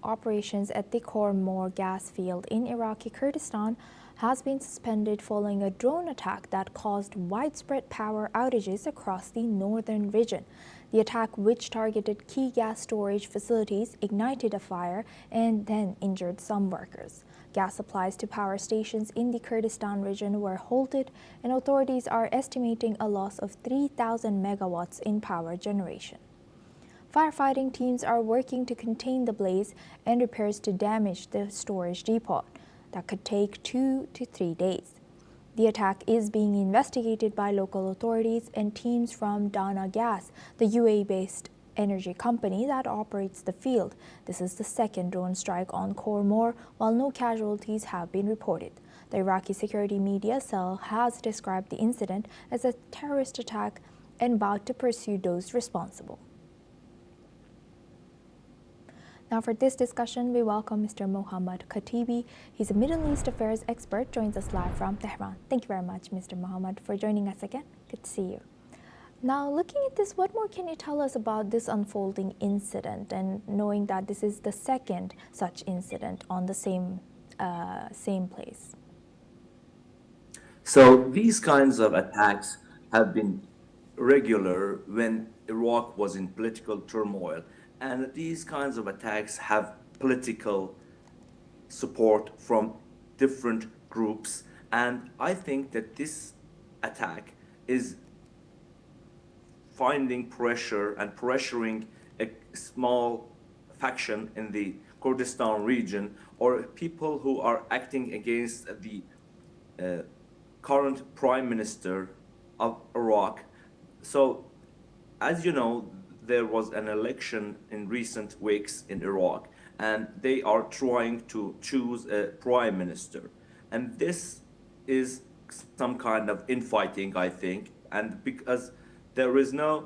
Operations at the Khor Mor gas field in Iraqi Kurdistan has been suspended following a drone attack that caused widespread power outages across the northern region. The attack, which targeted key gas storage facilities, ignited a fire and then injured some workers. Gas supplies to power stations in the Kurdistan region were halted, and authorities are estimating a loss of 3,000 megawatts in power generation. Firefighting teams are working to contain the blaze and repairs to damage the storage depot. That could take 2 to 3 days. The attack is being investigated by local authorities and teams from Dana Gas, the UAE-based energy company that operates the field. This is the second drone strike on Khor Mor, while no casualties have been reported. The Iraqi security media cell has described the incident as a terrorist attack and vowed to pursue those responsible. Now for this discussion, we welcome Mr. Mohammad Khatibi. He's a Middle East affairs expert, joins us live from Tehran. Thank you very much, Mr. Mohammad, for joining us again. Good to see you. Now, looking at this, what more can you tell us about this unfolding incident, and knowing that this is the second such incident on the same place? So these kinds of attacks have been regular when Iraq was in political turmoil. And these kinds of attacks have political support from different groups. And I think that this attack is finding pressure and pressuring a small faction in the Kurdistan region, or people who are acting against the current prime minister of Iraq. So, as you know, there was an election in recent weeks in Iraq, and they are trying to choose a prime minister. And this is some kind of infighting, I think, and because there is no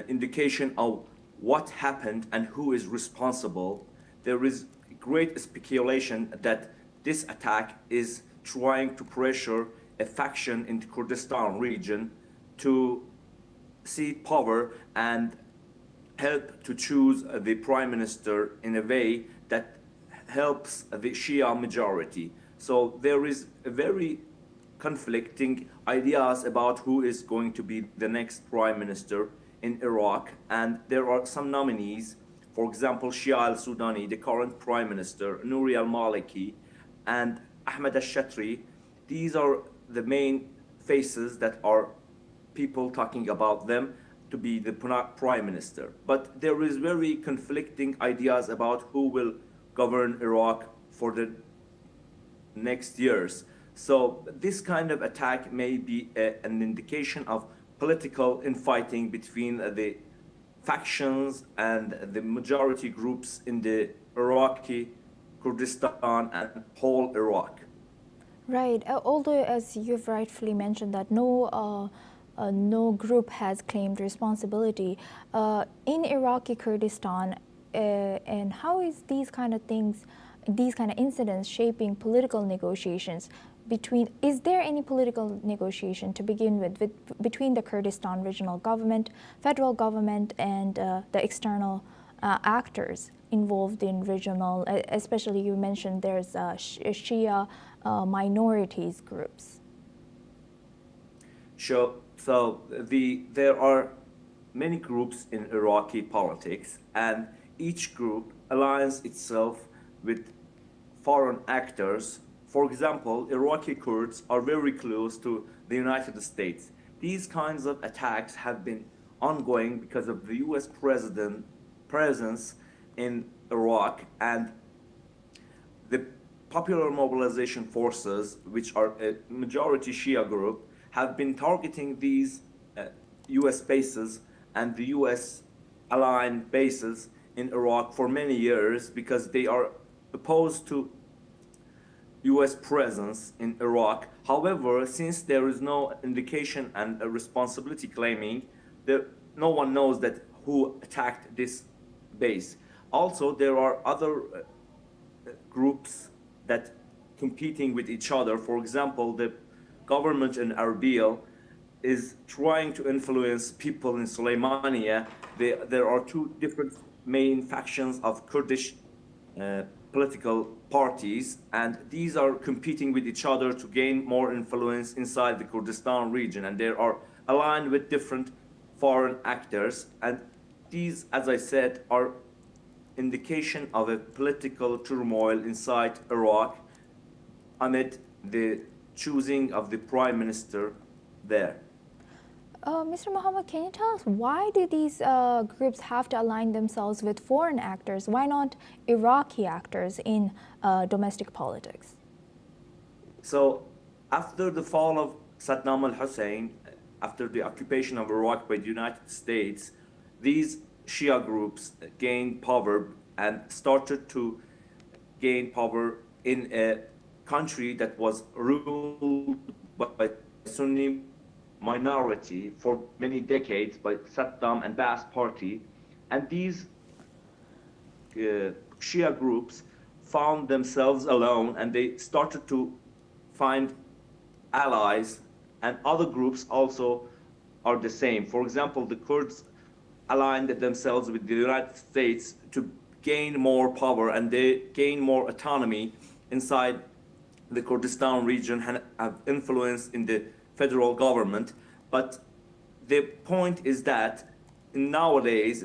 indication of what happened and who is responsible, there is great speculation that this attack is trying to pressure a faction in the Kurdistan region to seek power and help to choose the prime minister in a way that helps the Shia majority. So there is a very conflicting ideas about who is going to be the next prime minister in Iraq, and there are some nominees. For example, Shia al-Sudani, the current prime minister, Nouri al-Maliki, and Ahmed al-Shatri. These are the main faces that are people talking about them to be the prime minister. But there is very conflicting ideas about who will govern Iraq for the next years. So this kind of attack may be an indication of political infighting between the factions and the majority groups in the Iraqi Kurdistan and whole Iraq. Right. Although, as you've rightfully mentioned, that no group has claimed responsibility in Iraqi Kurdistan, and how is these kind of things, these kind of incidents shaping political negotiations between? Is there any political negotiation to begin with between the Kurdistan regional government, federal government, and the external actors involved in regional, especially you mentioned there's Shia minorities groups? Sure. So there are many groups in Iraqi politics, and each group aligns itself with foreign actors. For example, Iraqi Kurds are very close to the United States. These kinds of attacks have been ongoing because of the US presence in Iraq, and the Popular Mobilization Forces, which are a majority Shia group, have been targeting these US bases and the US aligned bases in Iraq for many years because they are opposed to US presence in Iraq. However, since there is no indication and a responsibility claiming, no one knows that who attacked this base. Also, there are other groups that competing with each other. For example, the government in Erbil is trying to influence people in Suleimania. There are two different main factions of Kurdish political parties, and these are competing with each other to gain more influence inside the Kurdistan region, and they are aligned with different foreign actors, and these, as I said, are indication of a political turmoil inside Iraq amid the choosing of the prime minister there. Mr. Mohammed, can you tell us why do these groups have to align themselves with foreign actors? Why not Iraqi actors in domestic politics? So after the fall of Saddam al-Hussein, after the occupation of Iraq by the United States, these Shia groups gained power and started to gain power in a country that was ruled by Sunni minority for many decades by Saddam and Ba'ath Party. And these Shia groups found themselves alone, and they started to find allies, and other groups also are the same. For example, the Kurds aligned themselves with the United States to gain more power, and they gain more autonomy inside the Kurdistan region and have influence in the federal government. But the point is that nowadays,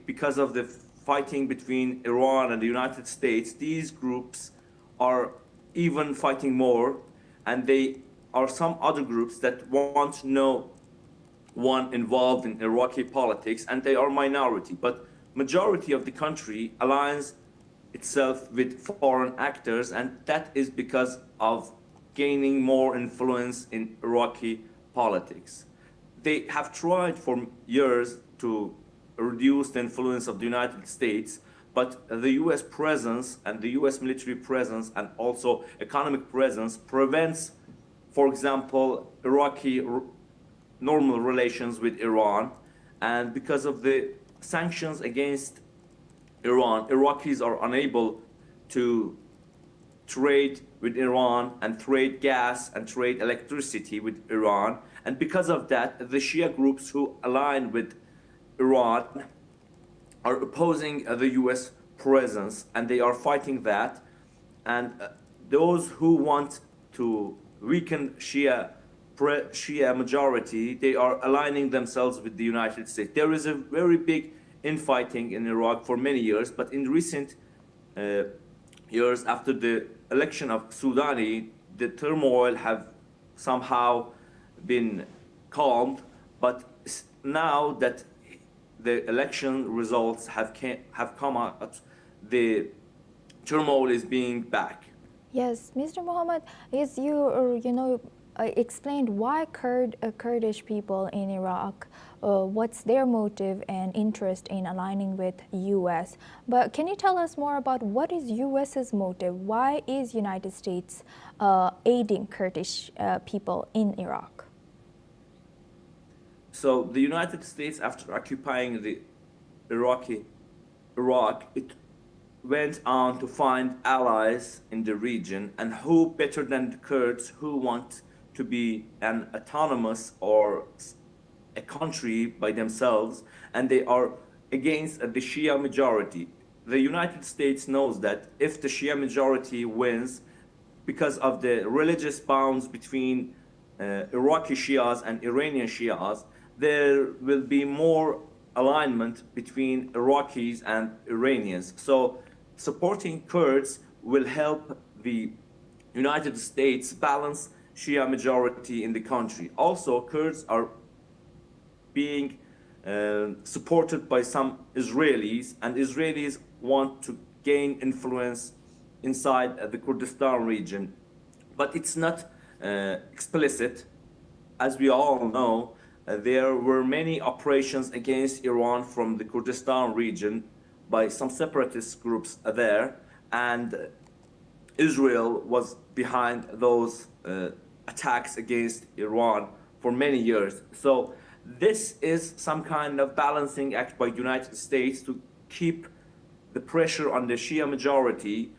because of the fighting between Iran and the United States, these groups are even fighting more, and they are some other groups that want no one involved in Iraqi politics, and they are minority. But majority of the country aligns itself with foreign actors, and that is because of gaining more influence in Iraqi politics. They have tried for years to reduce the influence of the United States, but the US presence and the US military presence and also economic presence prevents, for example, Iraqi normal relations with Iran. And because of the sanctions against Iran, Iraqis are unable to trade with Iran and trade gas and trade electricity with Iran. And because of that, the Shia groups who align with Iran are opposing the US presence, and they are fighting that. And those who want to weaken Shia majority, they are aligning themselves with the United States. There is a very big infighting in Iraq for many years, but in recent years, after the election of Soudani, the turmoil have somehow been calmed. But now that the election results have come out, the turmoil is being back. Yes, Mr. Mohammed, yes, you explained why Kurdish people in Iraq, what's their motive and interest in aligning with U.S. But can you tell us more about what is U.S.'s motive? Why is United States aiding Kurdish people in Iraq? So the United States, after occupying the Iraq, it went on to find allies in the region, and who better than the Kurds, who want to be an autonomous or a country by themselves, and they are against the Shia majority. The United States knows that if the Shia majority wins, because of the religious bounds between Iraqi Shias and Iranian Shias, there will be more alignment between Iraqis and Iranians. So supporting Kurds will help the United States balance Shia majority in the country. Also, Kurds are being supported by some Israelis, and Israelis want to gain influence inside the Kurdistan region. But it's not explicit. As we all know, there were many operations against Iran from the Kurdistan region by some separatist groups there, and Israel was behind those attacks against Iran for many years. So this is some kind of balancing act by United States to keep the pressure on the Shia majority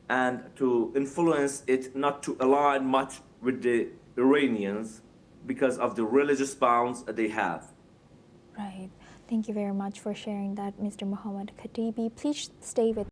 and to influence it not to align much with the Iranians because of the religious bounds they have. Right. Thank you very much for sharing that, Mr. Mohammed Khatibi. Please stay with